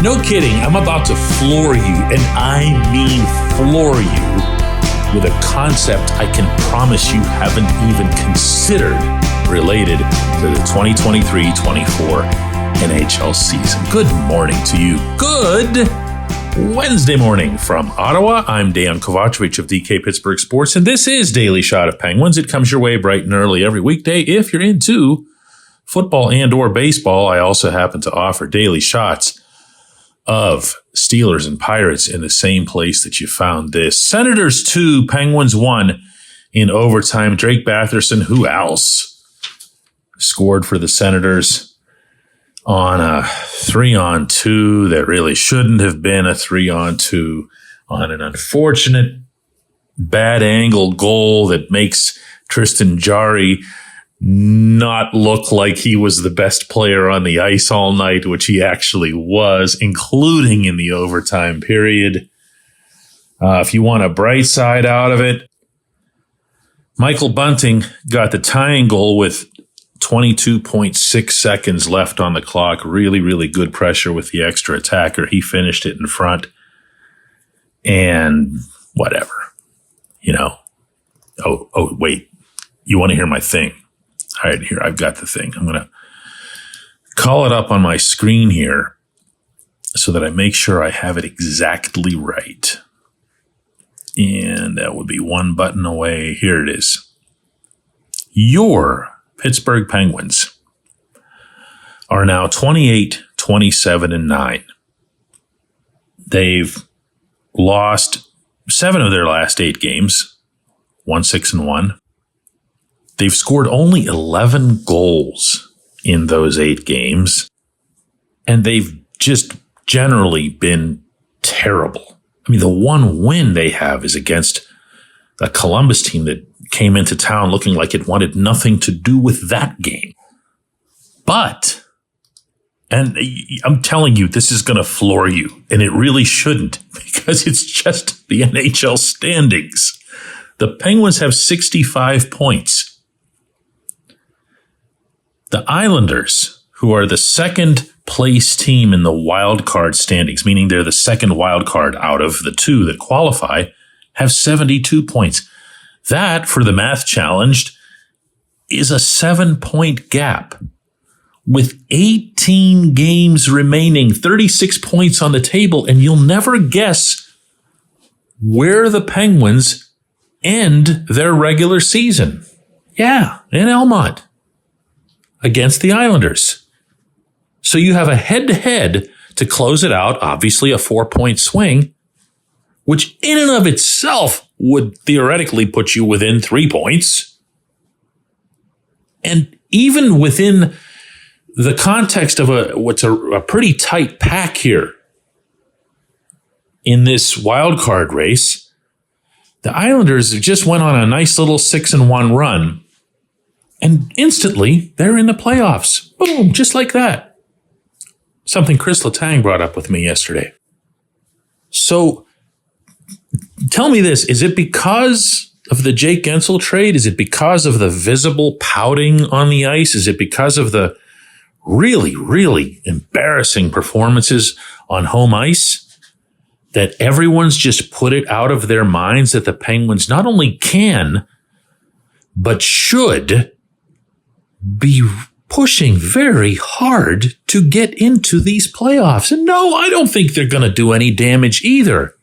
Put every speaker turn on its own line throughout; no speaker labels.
No kidding, I'm about to floor you, and I mean floor you, with a concept I can promise you haven't even considered related to the 2023-24 NHL season. Good morning to you. Good Wednesday morning from Ottawa. I'm Dejan Kovacevic of DK Pittsburgh Sports, and this is Daily Shot of Penguins. It comes your way bright and early every weekday. If you're into football and or baseball, I also happen to offer daily shots of Steelers and Pirates in the same place that you found this. Senators 2, Penguins 1 in overtime. Drake Batherson, who else, scored for the Senators on a 3-on-2 that really shouldn't have been a 3-on-2 on an unfortunate bad angle goal that makes Tristan Jarry not look like he was the best player on the ice all night, which he actually was, including in the overtime period. If you want a bright side out of it, Michael Bunting got the tying goal with 22.6 seconds left on the clock. Really, really good pressure with the extra attacker. He finished it in front. And whatever, you know. Oh, wait. You want to hear my thing? All right, here, I've got the thing. I'm going to call it up on my screen here so that I make sure I have it exactly right. And that would be one button away. Here it is. Your Pittsburgh Penguins are now 28, 27, and 9. They've lost 7 of their last 8 games, 1-6-1. They've scored only 11 goals in those 8 games, and they've just generally been terrible. I mean, the one win they have is against a Columbus team that came into town looking like it wanted nothing to do with that game. But, and I'm telling you, this is going to floor you, and it really shouldn't, because it's just the NHL standings. The Penguins have 65 points. The Islanders, who are the second place team in the wild card standings, meaning they're the second wild card out of the 2 that qualify, have 72 points. That, for the math challenged, is a 7-point gap. With 18 games remaining, 36 points on the table, and you'll never guess where the Penguins end their regular season. Yeah, in Elmont. Against the Islanders. So you have a head-to-head to close it out, obviously a 4-point swing, which in and of itself would theoretically put you within 3 points. And even within the context of what's a pretty tight pack here in this wild card race, the Islanders just went on a nice little 6-1 run. And instantly, they're in the playoffs. Boom, just like that. Something Chris Letang brought up with me yesterday. So, tell me this. Is it because of the Jake Gensel trade? Is it because of the visible pouting on the ice? Is it because of the really, really embarrassing performances on home ice that everyone's just put it out of their minds that the Penguins not only can, but should be pushing very hard to get into these playoffs? And no, I don't think they're going to do any damage either.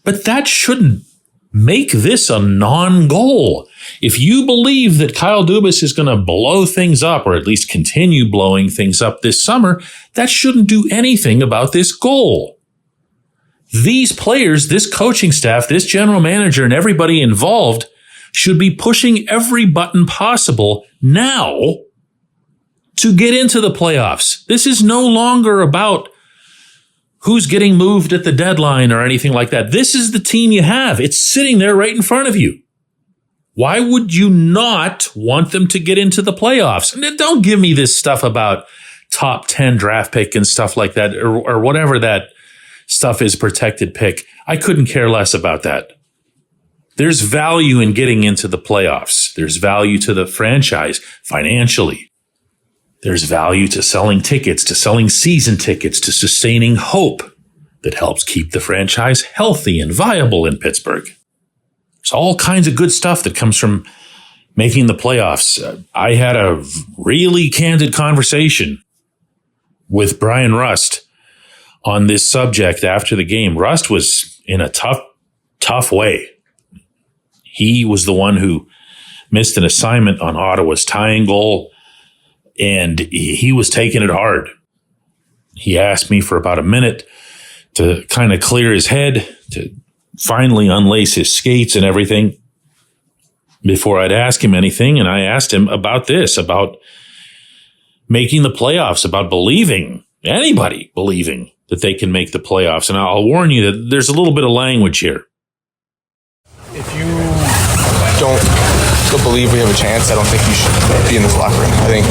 But that shouldn't make this a non-goal. If you believe that Kyle Dubas is going to blow things up, or at least continue blowing things up this summer, that shouldn't do anything about this goal. These players, this coaching staff, this general manager, and everybody involved should be pushing every button possible now to get into the playoffs. This is no longer about who's getting moved at the deadline or anything like that. This is the team you have. It's sitting there right in front of you. Why would you not want them to get into the playoffs? And don't give me this stuff about top 10 draft pick and stuff like that, or whatever that stuff is, protected pick. I couldn't care less about that. There's value in getting into the playoffs. There's value to the franchise financially. There's value to selling tickets, to selling season tickets, to sustaining hope that helps keep the franchise healthy and viable in Pittsburgh. There's all kinds of good stuff that comes from making the playoffs. I had a really candid conversation with Brian Rust on this subject after the game. Rust was in a tough way. He was the one who missed an assignment on Ottawa's tying goal, and he was taking it hard. He asked me for about a minute to kind of clear his head, to finally unlace his skates and everything before I'd ask him anything. And I asked him about this, about making the playoffs, about anybody believing that they can make the playoffs. And I'll warn you that there's a little bit of language here.
If you don't still believe we have a chance, I don't think you should be in this locker room. I think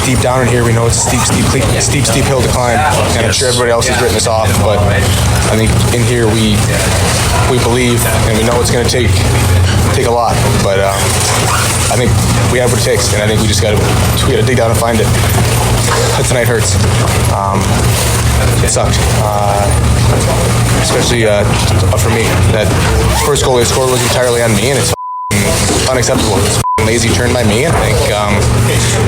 deep down in here, we know it's a steep hill to climb, and I'm sure everybody else has written this off, but I think in here we believe, and we know it's going to take a lot, but I think we have what it takes, and I think we got to dig down and find it. That tonight hurts. It sucked, especially for me. That first goal they scored was entirely on me, and it's unacceptable. It's lazy turn by me, and I think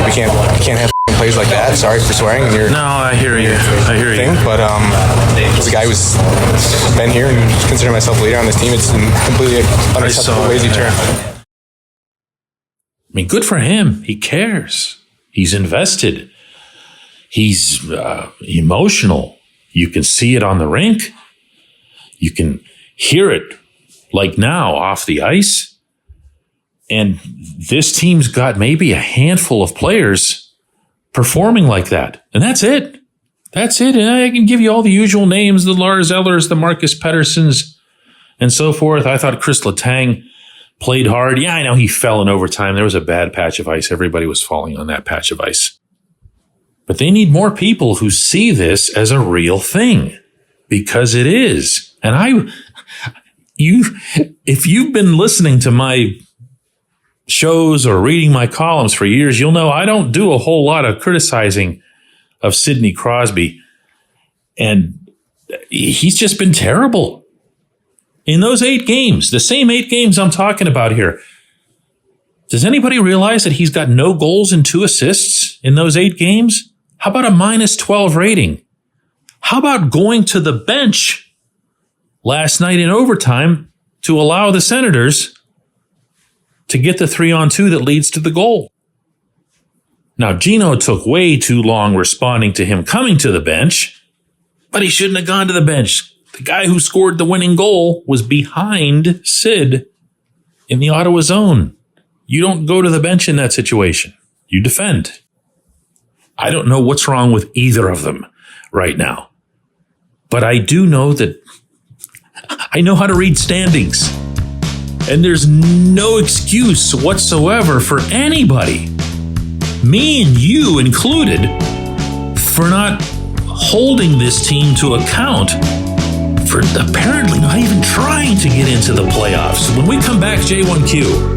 we can't have plays like that. Sorry for swearing.
No, I hear you.
But as a guy who's been here and consider myself a leader on this team, it's completely unacceptable lazy turn.
I mean, good for him. He cares. He's invested. He's emotional. You can see it on the rink. You can hear it like now off the ice. And this team's got maybe a handful of players performing like that. And that's it. That's it. And I can give you all the usual names, the Lars Ellers, the Marcus Petterssons, and so forth. I thought Chris Letang played hard. Yeah, I know he fell in overtime. There was a bad patch of ice. Everybody was falling on that patch of ice. But they need more people who see this as a real thing, because it is. And if you've been listening to my shows or reading my columns for years, you'll know I don't do a whole lot of criticizing of Sidney Crosby. And he's just been terrible. In those 8 games, the same 8 games I'm talking about here, does anybody realize that he's got no goals and 2 assists in those 8 games? How about a -12 rating? How about going to the bench last night in overtime to allow the Senators to get the 3-on-2 that leads to the goal? Now, Gino took way too long responding to him coming to the bench, but he shouldn't have gone to the bench. The guy who scored the winning goal was behind Sid in the Ottawa zone. You don't go to the bench in that situation. You defend. I don't know what's wrong with either of them right now, but I do know that I know how to read standings, and there's no excuse whatsoever for anybody, me and you included, for not holding this team to account for apparently not even trying to get into the playoffs. When we come back, J1Q.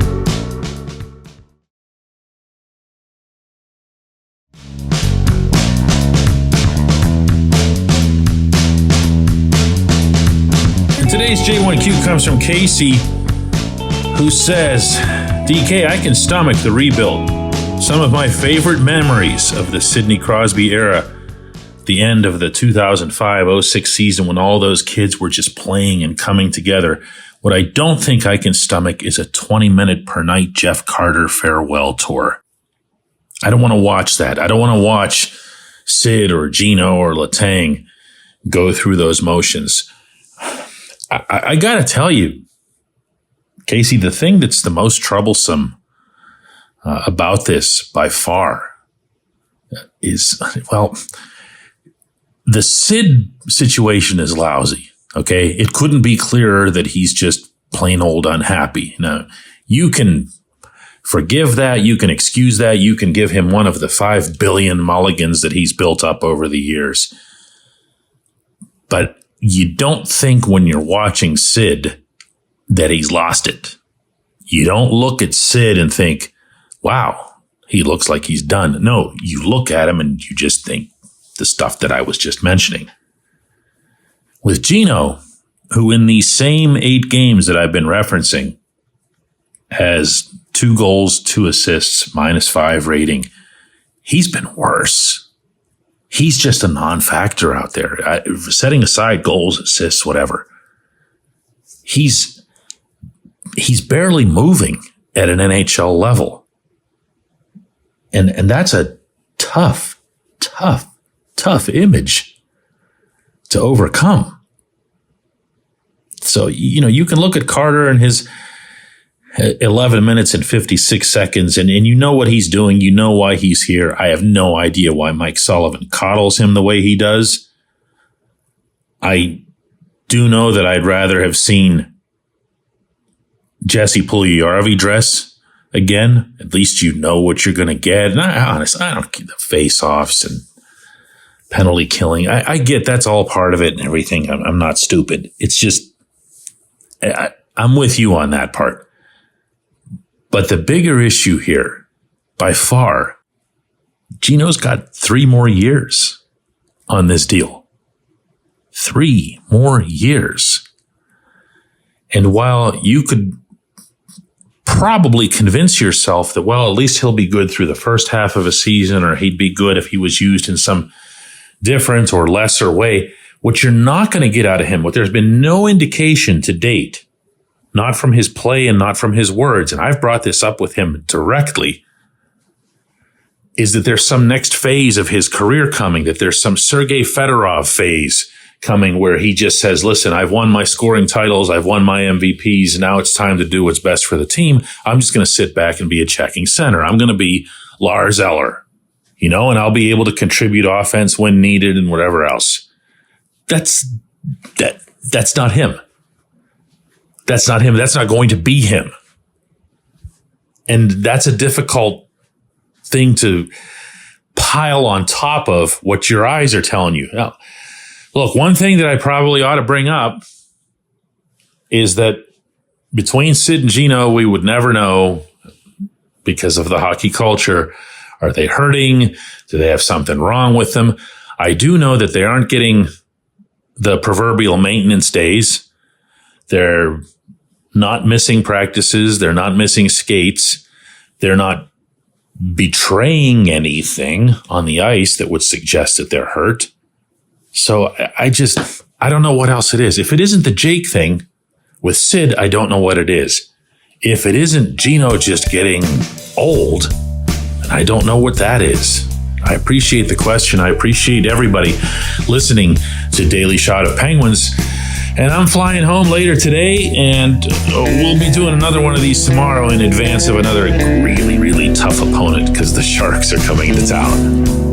Today's J1Q comes from Casey, who says, DK, I can stomach the rebuild. Some of my favorite memories of the Sidney Crosby era, the end of the 2005-06 season when all those kids were just playing and coming together. What I don't think I can stomach is a 20-minute per night Jeff Carter farewell tour. I don't want to watch that. I don't want to watch Sid or Gino or Letang go through those motions. I got to tell you, Casey, the thing that's the most troublesome about this by far is, well, the Sid situation is lousy, okay? It couldn't be clearer that he's just plain old unhappy. Now, you can forgive that. You can excuse that. You can give him one of the 5 billion mulligans that he's built up over the years. But you don't think when you're watching Sid that he's lost it. You don't look at Sid and think, wow, he looks like he's done. No, you look at him and you just think the stuff that I was just mentioning. With Gino, who in these same 8 games that I've been referencing has 2 goals, 2 assists, -5 rating, he's been worse. He's just a non-factor out there. Setting aside goals, assists, whatever. He's barely moving at an NHL level. And that's a tough image to overcome. So, you can look at Carter and his 11 minutes and 56 seconds, and you know what he's doing. You know why he's here. I have no idea why Mike Sullivan coddles him the way he does. I do know that I'd rather have seen Jesse Puljujarvi dress again. At least you know what you're going to get. And I don't get the face-offs and penalty killing. I get that's all part of it and everything. I'm not stupid. It's just, I'm with you on that part. But the bigger issue here, by far, Gino's got 3 more years on this deal. 3 more years. And while you could probably convince yourself that, well, at least he'll be good through the first half of a season, or he'd be good if he was used in some different or lesser way, what you're not going to get out of him, what there's been no indication to date, not from his play and not from his words, and I've brought this up with him directly, is that there's some next phase of his career coming, that there's some Sergei Fedorov phase coming where he just says, listen, I've won my scoring titles, I've won my MVPs, now it's time to do what's best for the team. I'm just going to sit back and be a checking center. I'm going to be Lars Eller, and I'll be able to contribute offense when needed and whatever else. That's not him. That's not him. That's not going to be him. And that's a difficult thing to pile on top of what your eyes are telling you. Now, look, one thing that I probably ought to bring up is that between Sid and Gino, we would never know because of the hockey culture. Are they hurting? Do they have something wrong with them? I do know that they aren't getting the proverbial maintenance days. They're not missing practices. They're not missing skates. They're not betraying anything on the ice that would suggest that they're hurt. So I don't know what else it is. If it isn't the Jake thing with Sid, I don't know what it is. If it isn't Gino just getting old, I don't know what that is. I appreciate the question. I appreciate everybody listening to Daily Shot of Penguins. And I'm flying home later today, and we'll be doing another one of these tomorrow in advance of another really, really tough opponent because the Sharks are coming to town.